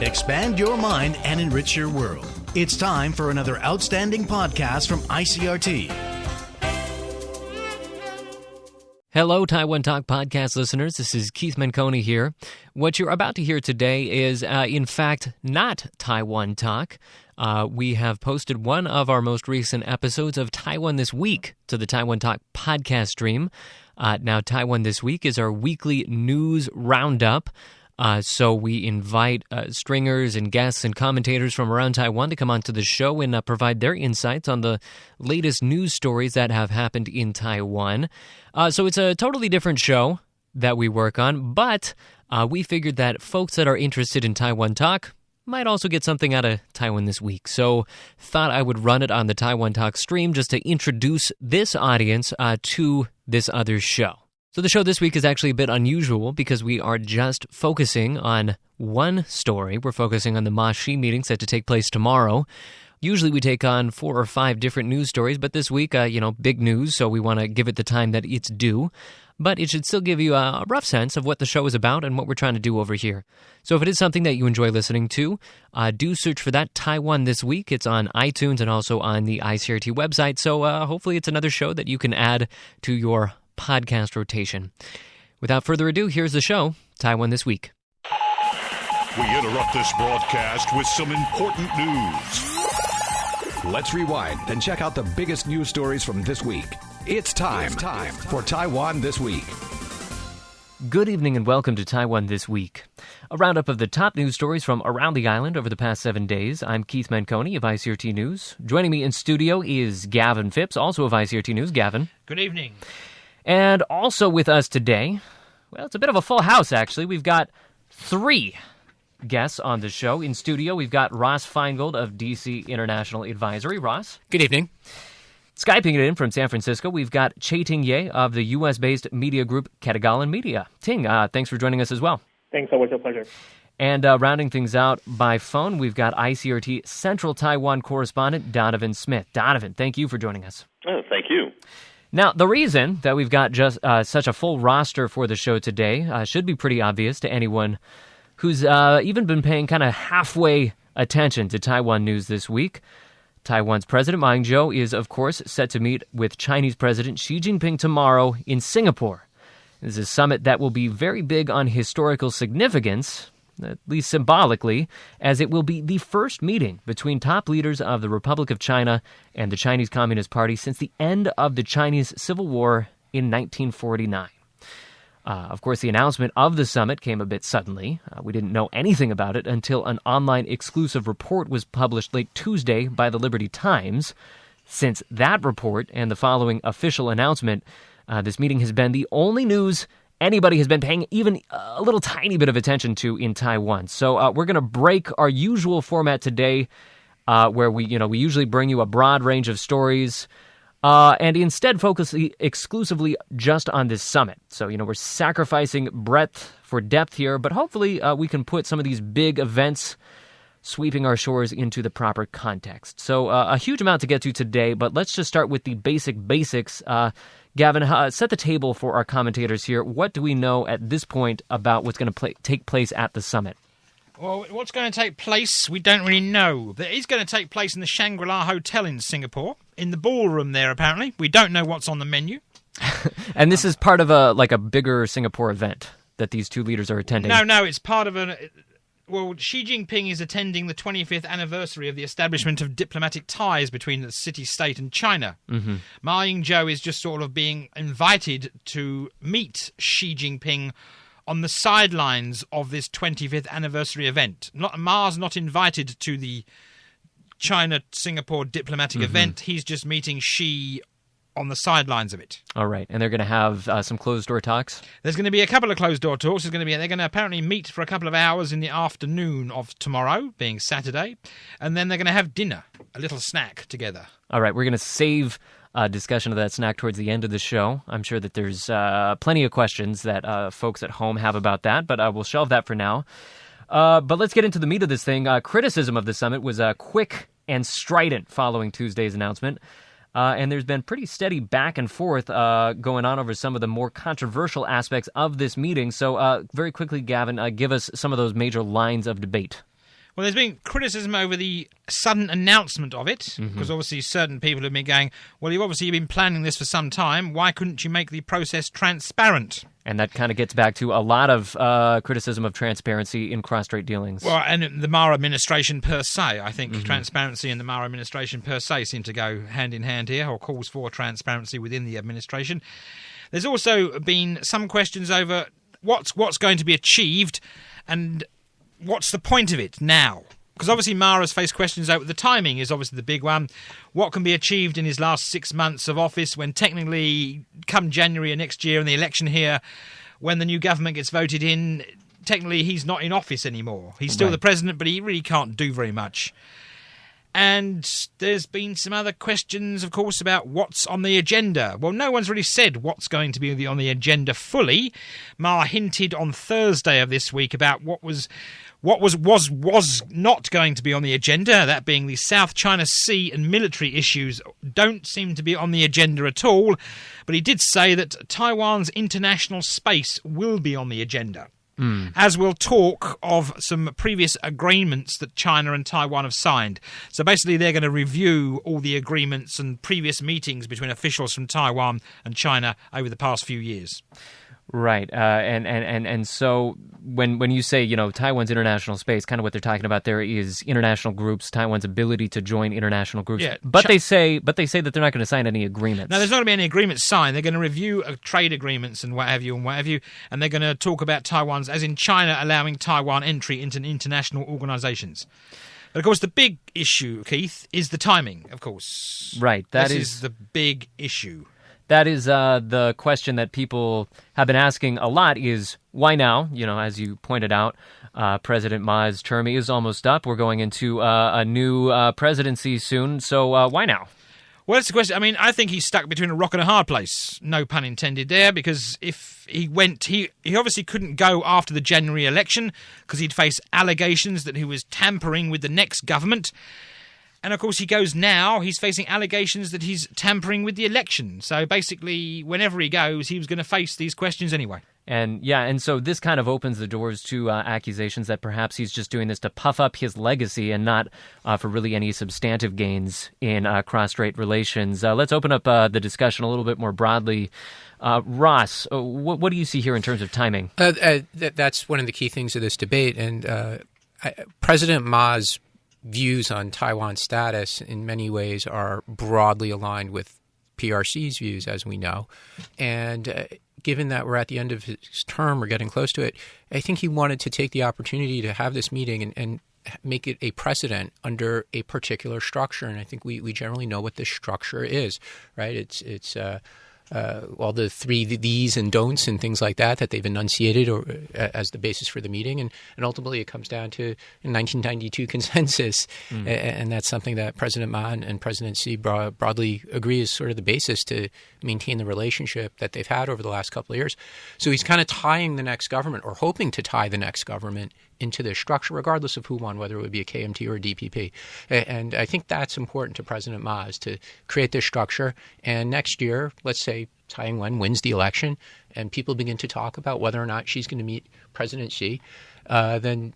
expand your mind, and enrich your world. It's time for another outstanding podcast from ICRT. Hello, Taiwan Talk podcast listeners. This is Keith Menconi here. What you're about to hear today is, in fact, not Taiwan Talk. We have posted one of our most recent episodes of Taiwan This Week to the Taiwan Talk podcast stream. Now, Taiwan This Week is our weekly news roundup. So we invite stringers and guests and commentators from around Taiwan to come onto the show and provide their insights on the latest news stories that have happened in Taiwan. So it's a totally different show that we work on, but we figured that folks that are interested in Taiwan Talk might also get something out of Taiwan This Week. So thought I would run it on the Taiwan Talk stream just to introduce this audience to this other show. So the show this week is actually a bit unusual because we are just focusing on one story. We're focusing on the Ma Xi meeting set to take place tomorrow. Usually we take on 4 or 5 different news stories, but this week, big news, so we want to give it the time that it's due. But it should still give you a rough sense of what the show is about and what we're trying to do over here. So if it is something that you enjoy listening to, do search for that Taiwan This Week. It's on iTunes and also on the ICRT website. So hopefully it's another show that you can add to your podcast rotation. Without further ado, here's the show, Taiwan This Week. We interrupt this broadcast with some important news. Let's rewind and check out the biggest news stories from this week. It's time for Taiwan This Week. Good evening and welcome to Taiwan This Week. A roundup of the top news stories from around the island over the past 7 days. I'm Keith Menconi of ICRT News. Joining me in studio is Gavin Phipps, also of ICRT News. Gavin. Good evening. And also with us today, well, it's a bit of a full house, actually. We've got 3 guests on the show. In studio, we've got Ross Feingold of DC International Advisory. Ross. Good evening. Skyping it in from San Francisco, we've got Che Ting Ye of the U.S.-based media group Ketagalan Media. Ting, thanks for joining us as well. Thanks, always a pleasure. And rounding things out by phone, we've got ICRT Central Taiwan correspondent Donovan Smith. Donovan, thank you for joining us. Oh, thank you. Now, the reason that we've got just such a full roster for the show today should be pretty obvious to anyone who's even been paying kind of halfway attention to Taiwan news this week. Taiwan's President Ma Ying-jeou is, of course, set to meet with Chinese President Xi Jinping tomorrow in Singapore. This is a summit that will be very big on historical significance, at least symbolically, as it will be the first meeting between top leaders of the Republic of China and the Chinese Communist Party since the end of the Chinese Civil War in 1949. Of course, the announcement of the summit came a bit suddenly. We didn't know anything about it until an online exclusive report was published late Tuesday by the Liberty Times. Since that report and the following official announcement, this meeting has been the only news anybody has been paying even a little tiny bit of attention to in Taiwan. So we're going to break our usual format today, where we usually bring you a broad range of stories, and instead focus exclusively just on this summit. So, we're sacrificing breadth for depth here, but hopefully we can put some of these big events sweeping our shores into the proper context. So a huge amount to get to today, but let's just start with the basics. Gavin, set the table for our commentators here. What do we know at this point about what's going to take place at the summit? Well, what's going to take place, we don't really know. But it is going to take place in the Shangri-La Hotel in Singapore, in the ballroom there, apparently. We don't know what's on the menu. And this is part of a bigger Singapore event that these 2 leaders are attending. No, it's part of Well, Xi Jinping is attending the 25th anniversary of the establishment of diplomatic ties between the city-state and China. Mm-hmm. Ma Ying-jeou is just sort of being invited to meet Xi Jinping on the sidelines of this 25th anniversary event. Ma's not invited to the China-Singapore diplomatic event. He's just meeting Xi on the sidelines of it. All right, and they're going to have some closed-door talks? There's going to be a couple of closed-door talks. They're going to apparently meet for a couple of hours in the afternoon of tomorrow, being Saturday, and then they're going to have dinner, a little snack together. All right, we're going to save discussion of that snack towards the end of the show. I'm sure that there's plenty of questions that folks at home have about that, but we'll shelve that for now. But let's get into the meat of this thing. Criticism of the summit was quick and strident following Tuesday's announcement. And there's been pretty steady back and forth going on over some of the more controversial aspects of this meeting. So very quickly, Gavin, give us some of those major lines of debate. Well, there's been criticism over the sudden announcement of it, because obviously certain people have been going, well, you've obviously been planning this for some time. Why couldn't you make the process transparent? And that kind of gets back to a lot of criticism of transparency in cross-strait dealings. Well, and the Ma administration per se. I think transparency and the Ma administration per se seem to go hand in hand here, or calls for transparency within the administration. There's also been some questions over what's going to be achieved and what's the point of it now? Because obviously Ma has faced questions over the timing is obviously the big one. What can be achieved in his last 6 months of office when technically come January of next year and the election here, when the new government gets voted in, technically he's not in office anymore. He's still the president, but he really can't do very much. And there's been some other questions, of course, about what's on the agenda. Well, no one's really said what's going to be on the agenda fully. Ma hinted on Thursday of this week about what was not going to be on the agenda, that being the South China Sea and military issues don't seem to be on the agenda at all. But he did say that Taiwan's international space will be on the agenda. As we'll talk of some previous agreements that China and Taiwan have signed. So basically they're going to review all the agreements and previous meetings between officials from Taiwan and China over the past few years. Right, and so when you say, Taiwan's international space, kind of what they're talking about there is international groups, Taiwan's ability to join international groups. Yeah, but they say that they're not going to sign any agreements. No, there's not going to be any agreements signed. They're going to review trade agreements and what have you, and they're going to talk about Taiwan's, as in China allowing Taiwan entry into international organisations. But of course, the big issue, Keith, is the timing. Of course, right. This is the big issue. That is the question that people have been asking a lot is, why now? As you pointed out, President Ma's term is almost up. We're going into a new presidency soon. So why now? Well, that's the question. I mean, I think he's stuck between a rock and a hard place. No pun intended there, because if he went, he obviously couldn't go after the January election because he'd face allegations that he was tampering with the next government. And, of course, he goes now, he's facing allegations that he's tampering with the election. So, basically, whenever he goes, he was going to face these questions anyway. And so this kind of opens the doors to accusations that perhaps he's just doing this to puff up his legacy and not for really any substantive gains in cross-strait relations. Let's open up the discussion a little bit more broadly. Ross, what do you see here in terms of timing? That's one of the key things of this debate. And President Ma's views on Taiwan's status in many ways are broadly aligned with PRC's views, as we know. And given that we're at the end of his term, we're getting close to it, I think he wanted to take the opportunity to have this meeting and make it a precedent under a particular structure. And I think we generally know what this structure is, right? It's all the three these and don'ts and things like that they've enunciated or as the basis for the meeting. And ultimately it comes down to a 1992 consensus. And that's something that President Ma and President Xi broadly agree is sort of the basis to maintain the relationship that they've had over the last couple of years. So he's kind of tying the next government, or hoping to tie the next government, into this structure, regardless of who won, whether it would be a KMT or a DPP. And I think that's important to President Ma, is to create this structure. And next year, let's say Tsai Ing-wen wins the election and people begin to talk about whether or not she's going to meet President Xi, then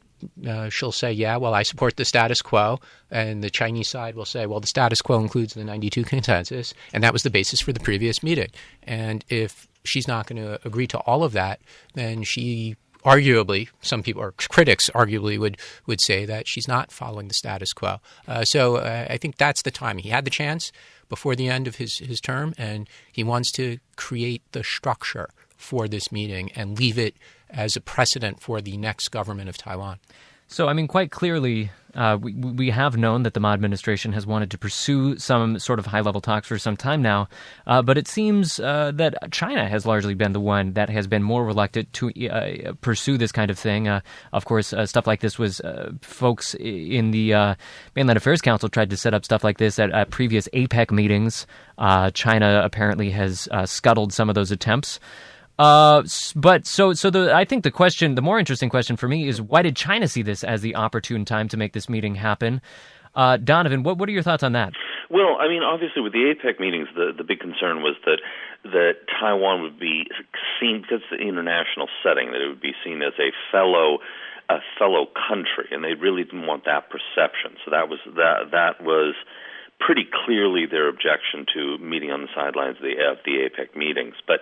she'll say, yeah, well, I support the status quo. And the Chinese side will say, well, the status quo includes the 92 consensus. And that was the basis for the previous meeting. And if she's not going to agree to all of that, then she arguably, some people, or critics arguably, would say that she's not following the status quo. So I think that's the time. He had the chance before the end of his term, and he wants to create the structure for this meeting and leave it as a precedent for the next government of Taiwan. So, I mean, quite clearly, we have known that the Ma administration has wanted to pursue some sort of high-level talks for some time now, but it seems that China has largely been the one that has been more reluctant to pursue this kind of thing. Of course, stuff like this was folks in the Mainland Affairs Council tried to set up stuff like this at previous APEC meetings. China apparently has scuttled some of those attempts. I think the more interesting question for me is, why did China see this as the opportune time to make this meeting happen? Donovan, what are your thoughts on that? Well, I mean, obviously with the APEC meetings, the big concern was that Taiwan would be seen, because it's an international setting, that it would be seen as a fellow fellow country, and they really didn't want that perception. So that was pretty clearly their objection to meeting on the sidelines of the APEC meetings. But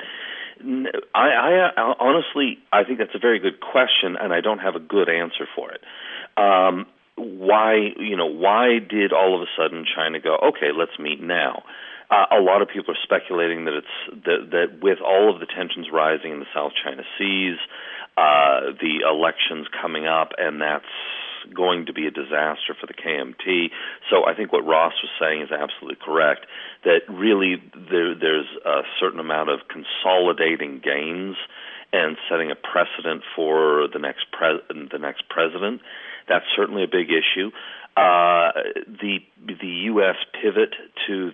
I honestly, I think that's a very good question, and I don't have a good answer for it. Why did all of a sudden China go, okay, let's meet now? A lot of people are speculating that that with all of the tensions rising in the South China Seas, the elections coming up, and that's going to be a disaster for the KMT. So I think what Ross was saying is absolutely correct, that really there's a certain amount of consolidating gains and setting a precedent for the next president. That's certainly a big issue. The U.S. pivot to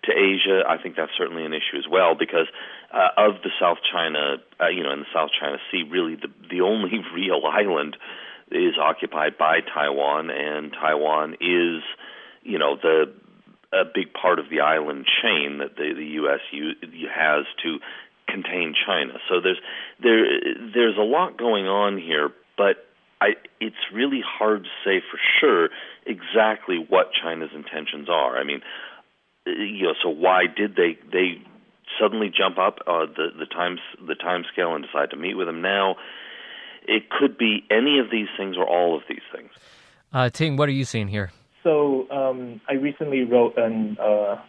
Asia, I think that's certainly an issue as well, because of the South China, in the South China Sea, really the only real island is occupied by Taiwan, and Taiwan is, a big part of the island chain that the U.S. has to contain China. So there's a lot going on here, but it's really hard to say for sure exactly what China's intentions are. I mean, so why did they suddenly jump up the time scale and decide to meet with them now? It could be any of these things or all of these things. Ting, what are you seeing here? So I recently wrote an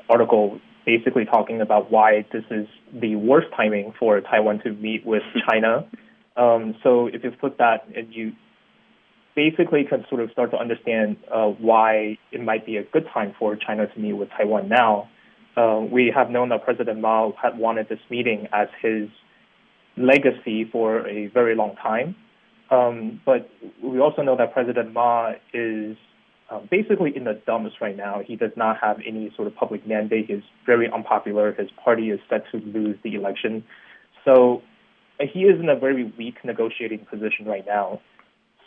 article basically talking about why this is the worst timing for Taiwan to meet with China. So if you put that, and you basically can sort of start to understand why it might be a good time for China to meet with Taiwan now. We have known that President Mao had wanted this meeting as his legacy for a very long time. But we also know that President Ma is basically in the dumps right now. He does not have any sort of public mandate. He's very unpopular. His party is set to lose the election. So he is in a very weak negotiating position right now.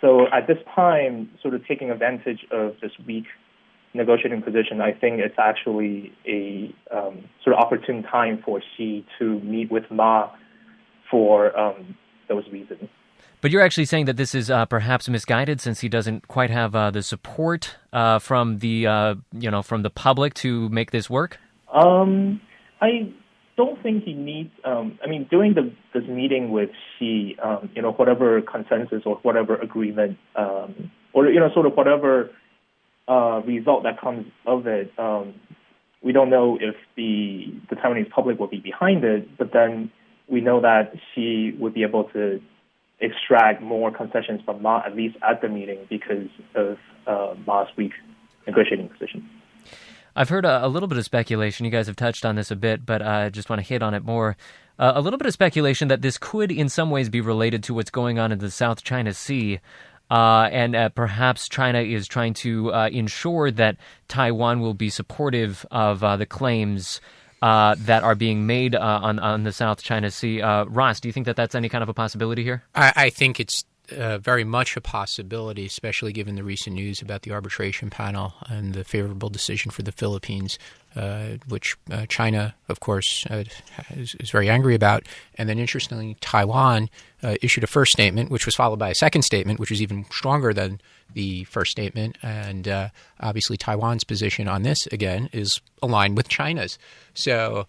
So at this time, sort of taking advantage of this weak negotiating position, I think it's actually a sort of opportune time for Xi to meet with Ma for those reasons. But you're actually saying that this is perhaps misguided, since he doesn't quite have the support from the public to make this work? I don't think he needs. During this meeting with Xi, whatever consensus or whatever agreement, or sort of whatever result that comes of it, we don't know if the Taiwanese public will be behind it. But then we know that Xi would be able to extract more concessions from Ma, at least at the meeting, because of Ma's weak negotiating position. I've heard a little bit of speculation. You guys have touched on this a bit, but I just want to hit on it more. A little bit of speculation that this could in some ways be related to what's going on in the South China Sea. And perhaps China is trying to ensure that Taiwan will be supportive of the claims that are being made on the South China Sea. Ross, do you think that that's any kind of a possibility here? I think it's very much a possibility, especially given the recent news about the arbitration panel and the favorable decision for the Philippines, which China, of course, is very angry about. And then, interestingly, Taiwan issued a first statement, which was followed by a second statement, which was even stronger than the first statement. And obviously, Taiwan's position on this, again, is aligned with China's. So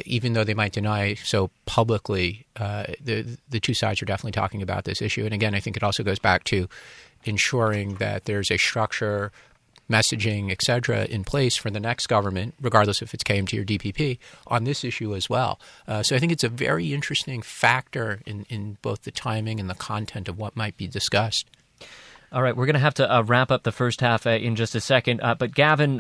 even though they might deny so publicly, the two sides are definitely talking about this issue. And again, I think it also goes back to ensuring that there's a structure, messaging, et cetera, in place for the next government, regardless if it's KMT or DPP, on this issue as well. So I think it's a very interesting factor in both the timing and the content of what might be discussed. All right, we're going to have to wrap up the first half in just a second. But Gavin,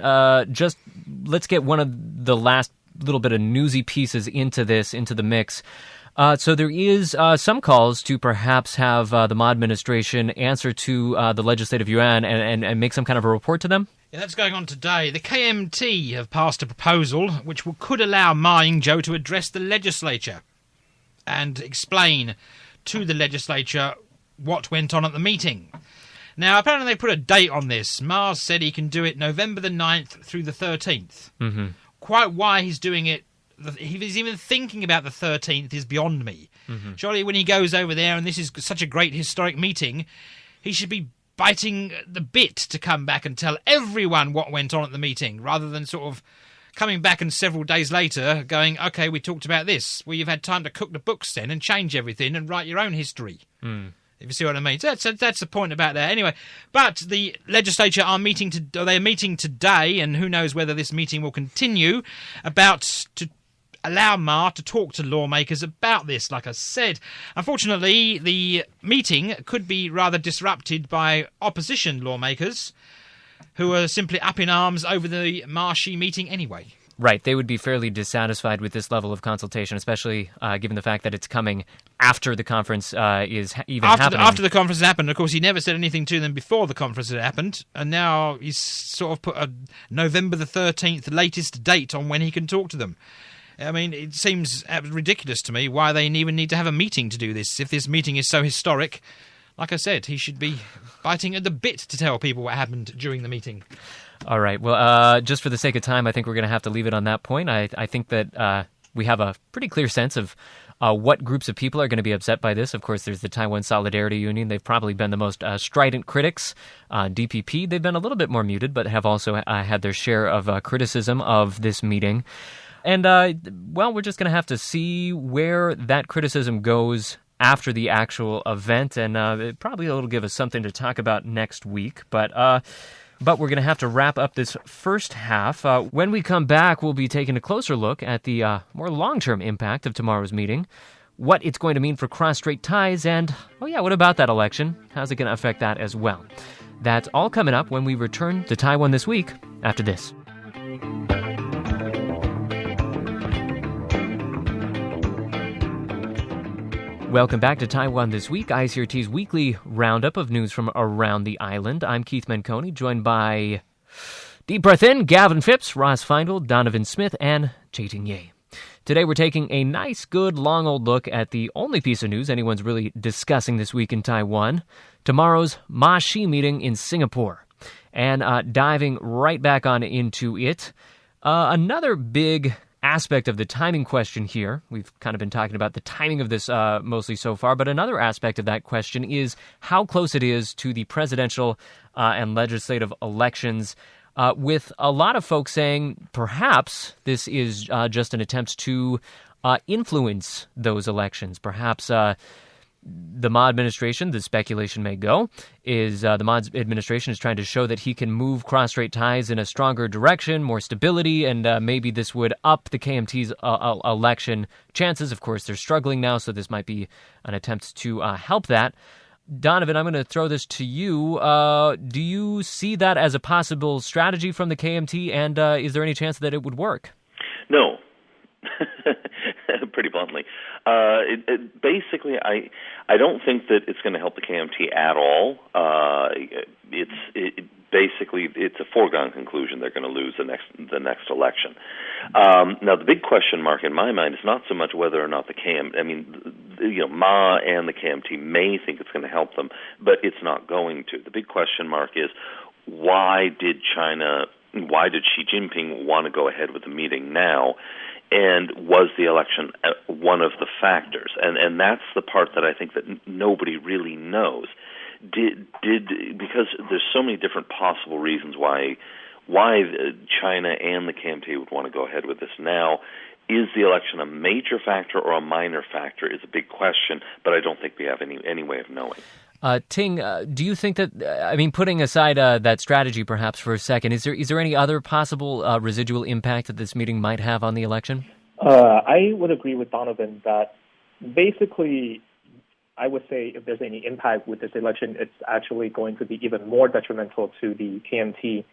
just let's get one of the last little bit of newsy pieces into the mix. So there is some calls to perhaps have the Ma administration answer to the Legislative Yuan and make some kind of a report to them? Yeah, that's going on today. The KMT have passed a proposal which could allow Ma Ying-jeou to address the legislature and explain to the legislature what went on at the meeting. Now, apparently they put a date on this. Ma said he can do it November the 9th through the 13th. Mm-hmm. Quite why he's doing it, if he's even thinking about the 13th, is beyond me. Surely when he goes over there, and this is such a great historic meeting, he should be biting the bit to come back and tell everyone what went on at the meeting, rather than sort of coming back and several days later going, okay, we talked about this. Well, you've had time to cook the books then and change everything and write your own history. If you see what I mean. So that's the point about that. Anyway, but the legislature are meeting today, and who knows whether this meeting will continue, about to allow Ma to talk to lawmakers about this, like I said. Unfortunately, the meeting could be rather disrupted by opposition lawmakers who are simply up in arms over the Ma-Xi meeting anyway. Right, they would be fairly dissatisfied with this level of consultation, especially given the fact that it's coming after the conference is even happening. After the conference happened, of course, he never said anything to them before the conference had happened, and now he's sort of put a November the 13th latest date on when he can talk to them. I mean, it seems ridiculous to me why they even need to have a meeting to do this. If this meeting is so historic, like I said, he should be biting at the bit to tell people what happened during the meeting. All right. Well, just for the sake of time, I think we're going to have to leave it on that point. I think that we have a pretty clear sense of what groups of people are going to be upset by this. Of course, there's the Taiwan Solidarity Union. They've probably been the most strident critics. DPP, they've been a little bit more muted, but have also had their share of criticism of this meeting. And, well, we're just going to have to see where that criticism goes after the actual event, and probably it'll give us something to talk about next week. But we're going to have to wrap up this first half. When we come back, we'll be taking a closer look at the more long-term impact of tomorrow's meeting, what it's going to mean for cross-strait ties, and, oh yeah, what about that election? How's it going to affect that as well? That's all coming up when we return to Taiwan This Week after this. Welcome back to Taiwan This Week, ICRT's weekly roundup of news from around the island. I'm Keith Menconi, joined by Deep Breath In, Gavin Phipps, Ross Feindl, Donovan Smith, and Chaiting Ye. Today we're taking a nice, good, long old look at the only piece of news anyone's really discussing this week in Taiwan, tomorrow's Ma-Xi meeting in Singapore. And diving right back on into it, another big aspect of the timing question here. We've kind of been talking about the timing of this mostly so far, but another aspect of that question is how close it is to the presidential and legislative elections, with a lot of folks saying perhaps this is just an attempt to influence those elections. Perhaps the Ma administration, the speculation may go, is the Ma administration is trying to show that he can move cross-strait ties in a stronger direction, more stability, and maybe this would up the KMT's election chances. Of course, they're struggling now, so this might be an attempt to help that. Donovan, I'm going to throw this to you. Do you see that as a possible strategy from the KMT, and is there any chance that it would work? No. Pretty bluntly. Basically, I don't think that it's going to help the KMT at all. It's a foregone conclusion they're going to lose the next election. Now, the big question mark in my mind is not so much whether or not Ma and the KMT may think it's going to help them, but it's not going to. The big question mark is why did Xi Jinping want to go ahead with the meeting now? And was the election one of the factors? And that's the part that I think that nobody really knows. Because there's so many different possible reasons why China and the KMT would want to go ahead with this now. Is the election a major factor or a minor factor is a big question, but I don't think we have any way of knowing. Ting, do you think that, putting aside that strategy perhaps for a second, is there any other possible residual impact that this meeting might have on the election? I would agree with Donovan that basically I would say if there's any impact with this election, it's actually going to be even more detrimental to the KMT.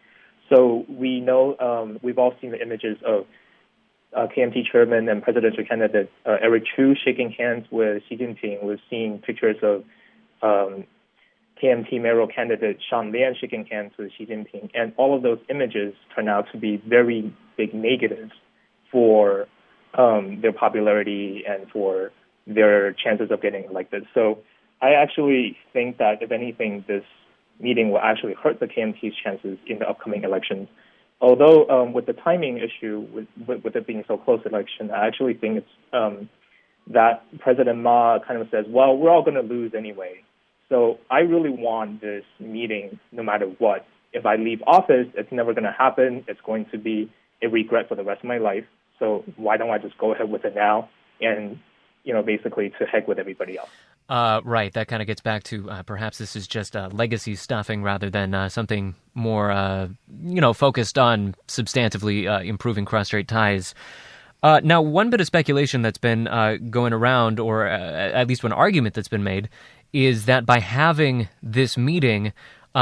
So we know, we've all seen the images of KMT chairman and presidential candidate Eric Chu shaking hands with Xi Jinping. We've seen pictures of KMT mayoral candidate Sean Lian shaking hands with Xi Jinping, and all of those images turn out to be very big negatives for their popularity and for their chances of getting elected. So I actually think that, if anything, this meeting will actually hurt the KMT's chances in the upcoming elections. Although with the timing issue, with it being so close election, I actually think it's that President Ma kind of says, well, we're all going to lose anyway. So I really want this meeting no matter what. If I leave office, it's never going to happen. It's going to be a regret for the rest of my life. So why don't I just go ahead with it now and, basically to heck with everybody else. Right. That kind of gets back to perhaps this is just legacy stuffing rather than something more, focused on substantively improving cross-strait ties. Now, one bit of speculation that's been going around, or at least one argument that's been made, is that by having this meeting,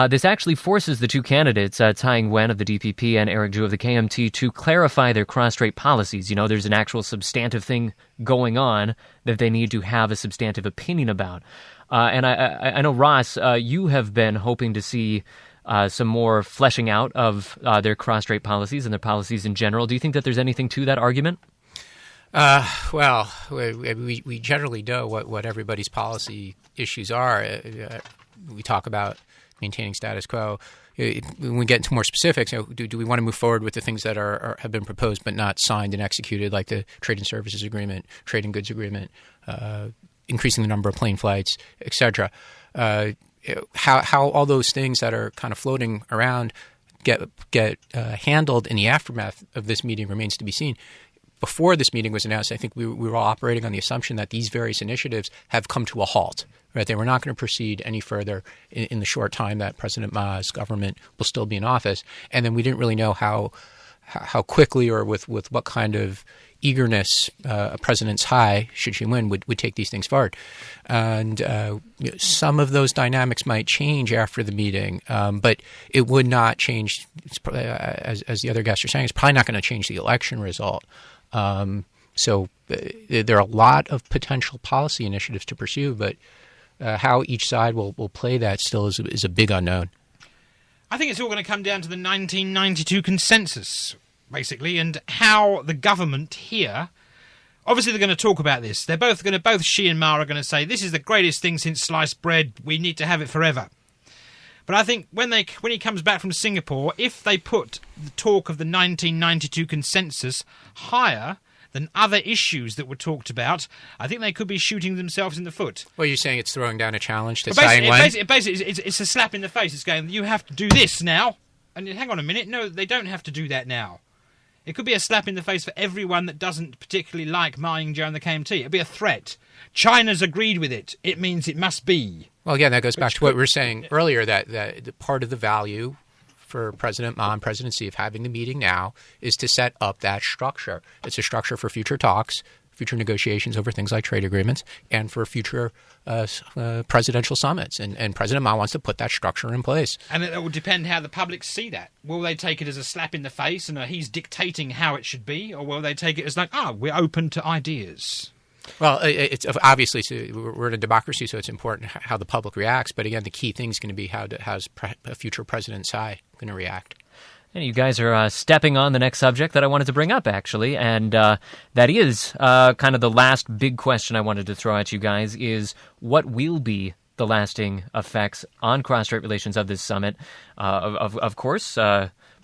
this actually forces the two candidates, Tsai Ing-wen of the DPP and Eric Zhu of the KMT, to clarify their cross-strait policies. There's an actual substantive thing going on that they need to have a substantive opinion about. And I know, Ross, you have been hoping to see some more fleshing out of their cross-strait policies and their policies in general. Do you think that there's anything to that argument? Well, we generally know what everybody's policy issues are. We talk about maintaining status quo. When we get into more specifics, do we want to move forward with the things that have been proposed but not signed and executed, like the trade and services agreement, trade and goods agreement, increasing the number of plane flights, etc. How all those things that are kind of floating around get handled in the aftermath of this meeting remains to be seen. Before this meeting was announced, I think we were all operating on the assumption that these various initiatives have come to a halt. Right? They were not going to proceed any further in the short time that President Ma's government will still be in office. And then we didn't really know how quickly or with what kind of eagerness President Tsai, should she win, would take these things forward. And some of those dynamics might change after the meeting, but it would not change, as the other guests are saying, it's probably not going to change the election result. So there are a lot of potential policy initiatives to pursue, but how each side will play that still is a big unknown. I think it's all going to come down to the 1992 consensus, basically, and how the government here, obviously they're going to talk about this. Both Xi and Ma are going to say, this is the greatest thing since sliced bread, we need to have it forever. But I think when he comes back from Singapore, if they put the talk of the 1992 consensus higher than other issues that were talked about, I think they could be shooting themselves in the foot. Well, you're saying it's throwing down a challenge to Tsai Ing-wen? Basically, it's a slap in the face. It's going, you have to do this now. And hang on a minute, no, they don't have to do that now. It could be a slap in the face for everyone that doesn't particularly like Ma Ying-jeou and the KMT. It'd be a threat. China's agreed with it. It means it must be. Well, again, that goes back to what we were saying earlier, that part of the value for President Ma and President Xi of having the meeting now is to set up that structure. It's a structure for future talks, future negotiations over things like trade agreements, and for future presidential summits. And President Ma wants to put that structure in place. And it will depend how the public see that. Will they take it as a slap in the face and he's dictating how it should be? Or will they take it as like, we're open to ideas? Well, it's obviously we're in a democracy, so it's important how the public reacts. But again, the key thing is going to be how's a future President Tsai going to react. And you guys are stepping on the next subject that I wanted to bring up, actually, and that is kind of the last big question I wanted to throw at you guys is what will be the lasting effects on cross-strait relations of this summit? Of course,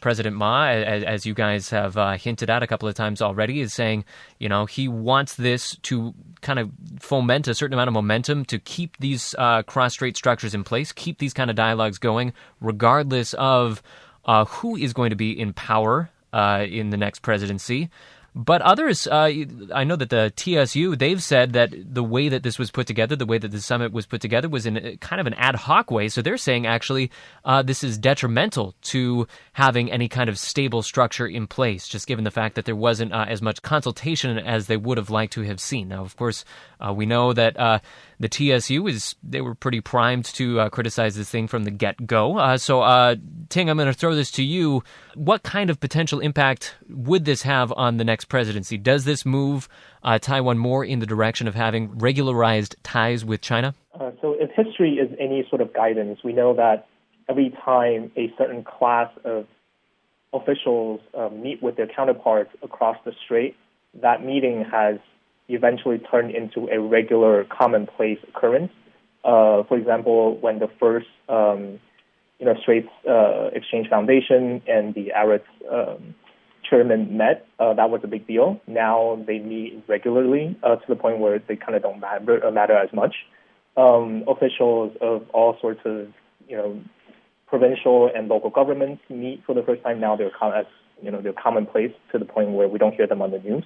President Ma, as you guys have hinted at a couple of times already, is saying, he wants this to kind of foment a certain amount of momentum to keep these cross-strait structures in place, keep these kind of dialogues going, regardless of who is going to be in power in the next presidency. But others, I know that the TSU, they've said that the way that this was put together, the way that the summit was put together was in kind of an ad hoc way. So they're saying actually this is detrimental to having any kind of stable structure in place, just given the fact that there wasn't as much consultation as they would have liked to have seen. Now, of course, we know that the TSU, they were pretty primed to criticize this thing from the get-go. So, Ting, I'm going to throw this to you. What kind of potential impact would this have on the next presidency? Does this move Taiwan more in the direction of having regularized ties with China? So if history is any sort of guidance, we know that every time a certain class of officials meet with their counterparts across the strait, that meeting has eventually turned into a regular commonplace occurrence. For example, when the first Straits Exchange Foundation and the Arab chairmen met, that was a big deal. Now they meet regularly to the point where they kind of don't matter as much. Officials of all sorts of, provincial and local governments meet for the first time. Now they're commonplace to the point where we don't hear them on the news.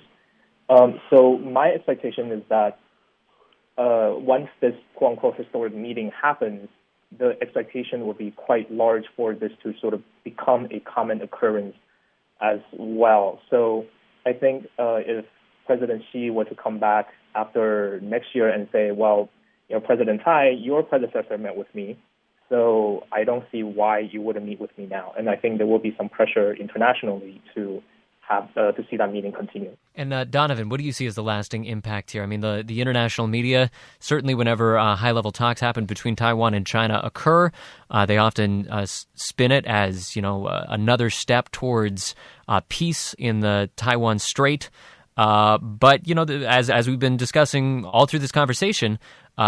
So my expectation is that once this quote-unquote historic meeting happens, the expectation will be quite large for this to sort of become a common occurrence as well. So I think if President Xi were to come back after next year and say, well, President Tsai, your predecessor met with me, so I don't see why you wouldn't meet with me now. And I think there will be some pressure internationally to have to see that meeting continue. And Donovan, what do you see as the lasting impact here? I mean, the international media, certainly whenever high-level talks happen between Taiwan and China occur, they often spin it as, another step towards peace in the Taiwan Strait. But, as we've been discussing all through this conversation,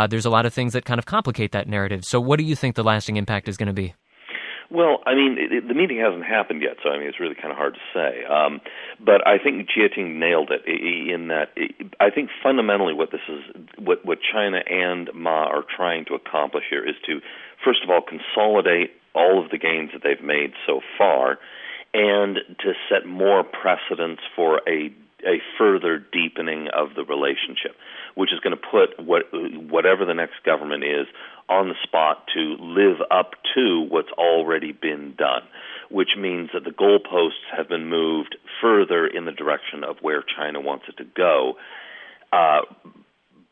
there's a lot of things that kind of complicate that narrative. So what do you think the lasting impact is going to be? Well, I mean, the meeting hasn't happened yet, so I mean, it's really kind of hard to say. But I think Jieting nailed it in that I think fundamentally what China and Ma are trying to accomplish here is to, first of all, consolidate all of the gains that they've made so far, and to set more precedents for a further deepening of the relationship, which is going to put whatever the next government is on the spot to live up to what's already been done, which means that the goalposts have been moved further in the direction of where China wants it to go.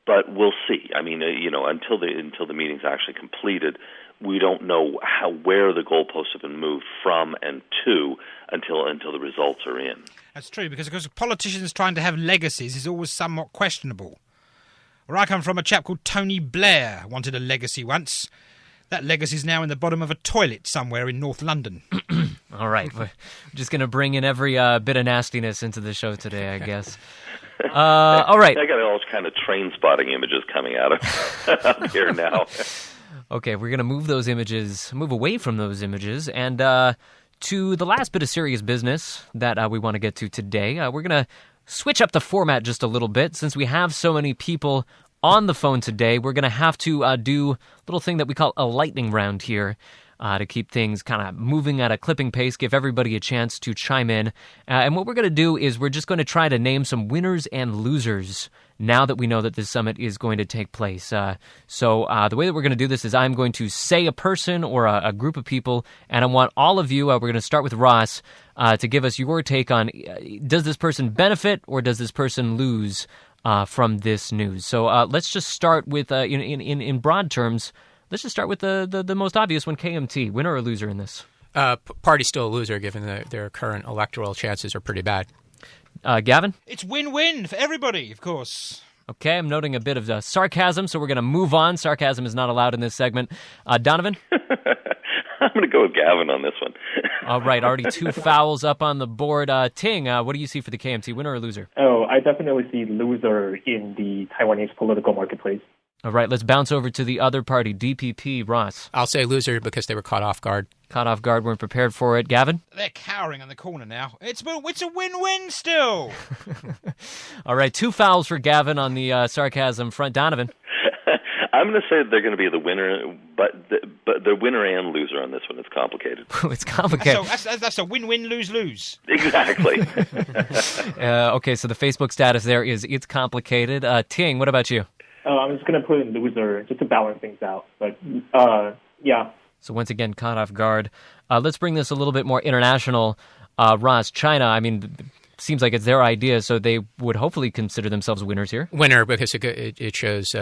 But we'll see. I mean, until the meeting's actually completed, we don't know where the goalposts have been moved from and to until the results are in. That's true, because politicians trying to have legacies is always somewhat questionable. Where I come from, a chap called Tony Blair wanted a legacy once. That legacy is now in the bottom of a toilet somewhere in North London. All right. We're just going to bring in every bit of nastiness into the show today, I guess. All right. I got all kind of train spotting images coming out of here now. Okay, we're going to move away from those images, and to the last bit of serious business that we want to get to today. We're going to switch up the format just a little bit. Since we have so many people on the phone today, we're going to have to do a little thing that we call a lightning round here to keep things kind of moving at a clipping pace, give everybody a chance to chime in. And what we're going to do is we're just going to try to name some winners and losers now that we know that this summit is going to take place. So the way that we're going to do this is I'm going to say a person or a group of people, and I want all of you, we're going to start with Ross, to give us your take on does this person benefit or does this person lose from this news? So let's just start with, in broad terms, let's just start with the most obvious one, KMT. Winner or loser in this? Party's still a loser, given that their current electoral chances are pretty bad. Gavin? It's win-win for everybody, of course. Okay, I'm noting a bit of sarcasm, so we're going to move on. Sarcasm is not allowed in this segment. Donovan? I'm going to go with Gavin on this one. All right, already 2 fouls up on the board. Ting, what do you see for the KMT, winner or loser? Oh, I definitely see loser in the Taiwanese political marketplace. All right, let's bounce over to the other party, DPP. Ross? I'll say loser because they were caught off guard. Caught off guard, weren't prepared for it. Gavin? They're cowering in the corner now. It's a win-win still. All right, 2 fouls for Gavin on the sarcasm front. Donovan? I'm going to say they're going to be the winner, but the winner and loser on this one. It's complicated. It's complicated. That's a win-win, lose-lose. Exactly. Okay, so the Facebook status there is it's complicated. Ting, what about you? I'm just going to put in loser just to balance things out. But, yeah. So once again, caught off guard. Let's bring this a little bit more international. Ross, China, I mean, seems like it's their idea, so they would hopefully consider themselves winners here. Winner because it shows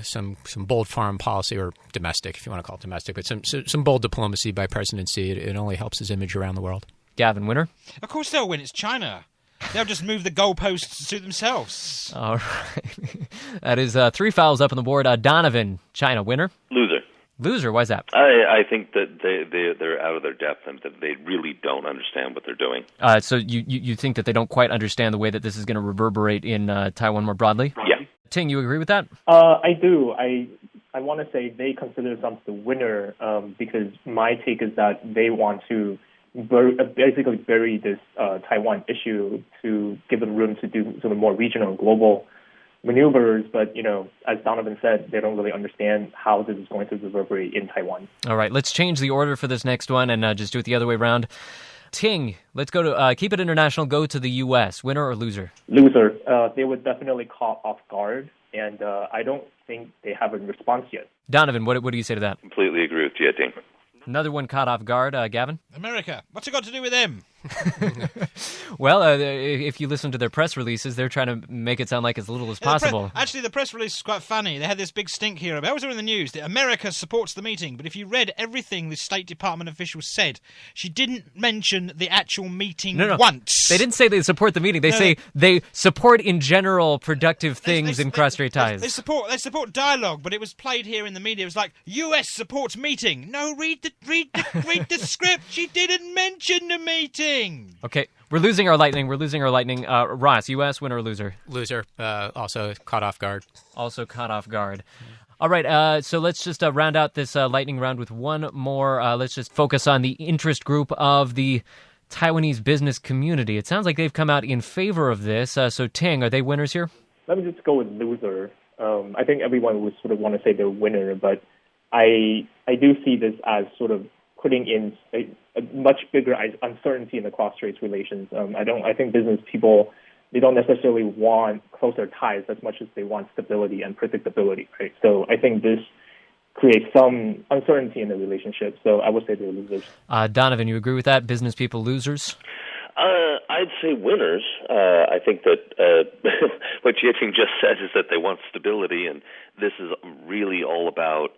some bold foreign policy, or domestic, if you want to call it domestic, but some bold diplomacy by President Xi. It only helps his image around the world. Gavin, winner? Of course they'll win. It's China. They'll just move the goalposts to suit themselves. All right. That is 3 fouls up on the board. Donovan, China, winner? Loser. Loser, why is that? I think that they're out of their depth and that they really don't understand what they're doing. So you think that they don't quite understand the way that this is going to reverberate in Taiwan more broadly? Yeah. Ting, you agree with that? I do. I want to say they consider themselves the winner because my take is that they want to basically bury this Taiwan issue to give them room to do sort of more regional and global maneuvers. But, as Donovan said, they don't really understand how this is going to reverberate in Taiwan. All right, let's change the order for this next one and just do it the other way around. Ting, let's go to keep it international, go to the U.S. Winner or loser? Loser. They would definitely caught off guard, and I don't think they have a response yet. Donovan, what do you say to that? Completely agree with you, Ting. Another one caught off guard. Gavin? America. What's it got to do with them? Well, if you listen to their press releases, they're trying to make it sound like as little as possible. Actually, the press release is quite funny. They had this big stink here about. It was in the news that America supports the meeting, but if you read everything the State Department official said, she didn't mention the actual meeting once. They didn't say they support the meeting. They say they support in general productive things in cross-strait ties. They support dialogue, but it was played here in the media. It was like U.S. supports meeting. No, read the script. She didn't mention the meeting. Okay, we're losing our lightning. Ross, U.S. winner or loser? Loser. Also caught off guard. Also caught off guard. All right, so let's just round out this lightning round with one more. Let's just focus on the interest group of the Taiwanese business community. It sounds like they've come out in favor of this. So Ting, are they winners here? Let me just go with loser. I think everyone would sort of want to say they're winner, but I do see this as sort of putting in a much bigger uncertainty in the cross-strait relations. I think business people, they don't necessarily want closer ties as much as they want stability and predictability, right? So I think this creates some uncertainty in the relationship. So I would say they're losers. Donovan, you agree with that? Business people losers? I'd say winners. I think that what Jieting just said is that they want stability, and this is really all about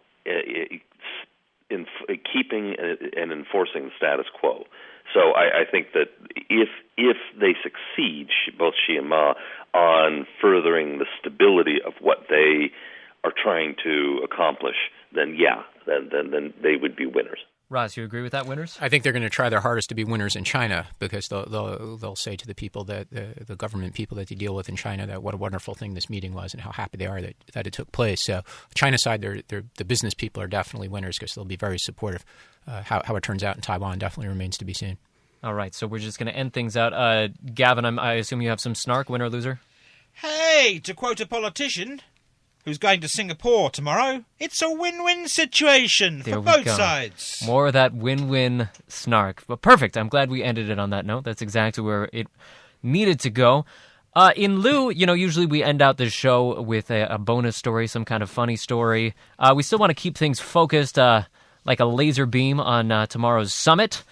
in keeping and enforcing the status quo. So I think that if they succeed, both Xi and Ma, on furthering the stability of what they are trying to accomplish, then they would be winners. Ross, you agree with that, winners? I think they're going to try their hardest to be winners in China, because they'll say to the people that the government people that they deal with in China that what a wonderful thing this meeting was and how happy they are that it took place. So China side, the business people are definitely winners because they'll be very supportive. How it turns out in Taiwan definitely remains to be seen. All right, so we're just going to end things out. Gavin, I assume you have some snark, winner or loser? Hey, to quote a politician who's going to Singapore tomorrow, it's a win-win situation for both sides. More of that win-win snark. But perfect. I'm glad we ended it on that note. That's exactly where it needed to go. In lieu, usually we end out the show with a bonus story, some kind of funny story. We still want to keep things focused like a laser beam on tomorrow's summit.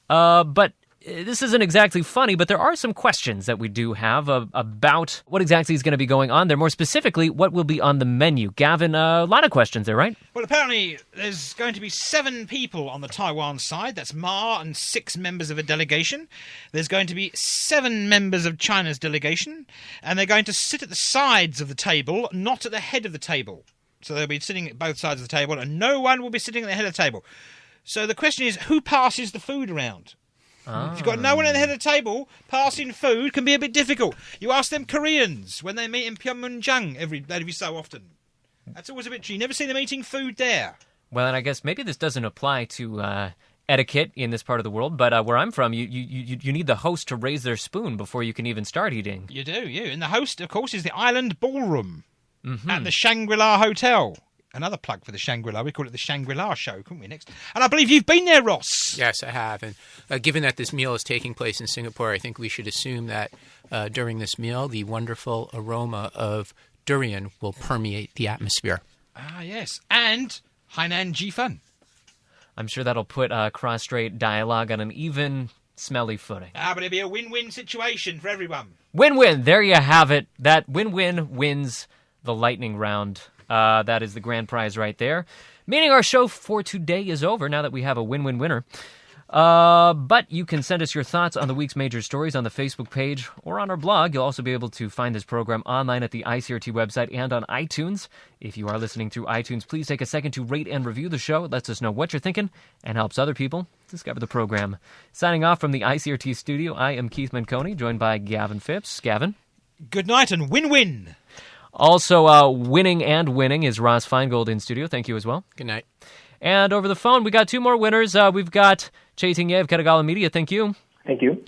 But this isn't exactly funny, but there are some questions that we do have about what exactly is going to be going on there. More specifically, what will be on the menu. Gavin, a lot of questions there, right? Well, apparently there's going to be 7 people on the Taiwan side. That's Ma and 6 members of a delegation. There's going to be 7 members of China's delegation, and they're going to sit at the sides of the table, not at the head of the table. So they'll be sitting at both sides of the table, and no one will be sitting at the head of the table. So the question is, who passes the food around? If you've got no one at the head of the table, passing food can be a bit difficult. You ask them Koreans when they meet in Pyeongchang every so often. That's always a bit tricky. You never see them eating food there. Well, and I guess maybe this doesn't apply to etiquette in this part of the world, but where I'm from, you need the host to raise their spoon before you can even start eating. You do, you. And the host, of course, is the Island Ballroom at the Shangri-La Hotel. Another plug for the Shangri-La. We call it the Shangri-La Show, couldn't we, next? And I believe you've been there, Ross. Yes, I have. And given that this meal is taking place in Singapore, I think we should assume that during this meal, the wonderful aroma of durian will permeate the atmosphere. Ah, yes. And Hainan Jifan. I'm sure that'll put cross-strait dialogue on an even smelly footing. Ah, but it'll be a win-win situation for everyone. Win-win. There you have it. That win-win wins the lightning round. That is the grand prize right there. Meaning our show for today is over now that we have a win-win winner. But you can send us your thoughts on the week's major stories on the Facebook page or on our blog. You'll also be able to find this program online at the ICRT website and on iTunes. If you are listening through iTunes, please take a second to rate and review the show. It lets us know what you're thinking and helps other people discover the program. Signing off from the ICRT studio, I am Keith Manconi, joined by Gavin Phipps. Gavin? Good night and win-win. Also, winning is Ross Feingold in studio. Thank you as well. Good night. And over the phone, we got 2 more winners. We've got Che Ting-Ye of Katagala Media. Thank you. Thank you.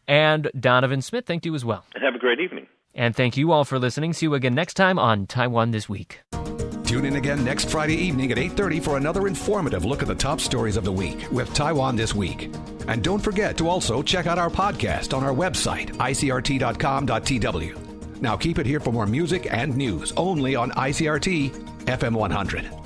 And Donovan Smith, thank you as well. Have a great evening. And thank you all for listening. See you again next time on Taiwan This Week. Tune in again next Friday evening at 8:30 for another informative look at the top stories of the week with Taiwan This Week. And don't forget to also check out our podcast on our website, icrt.com.tw. Now keep it here for more music and news only on ICRT FM 100.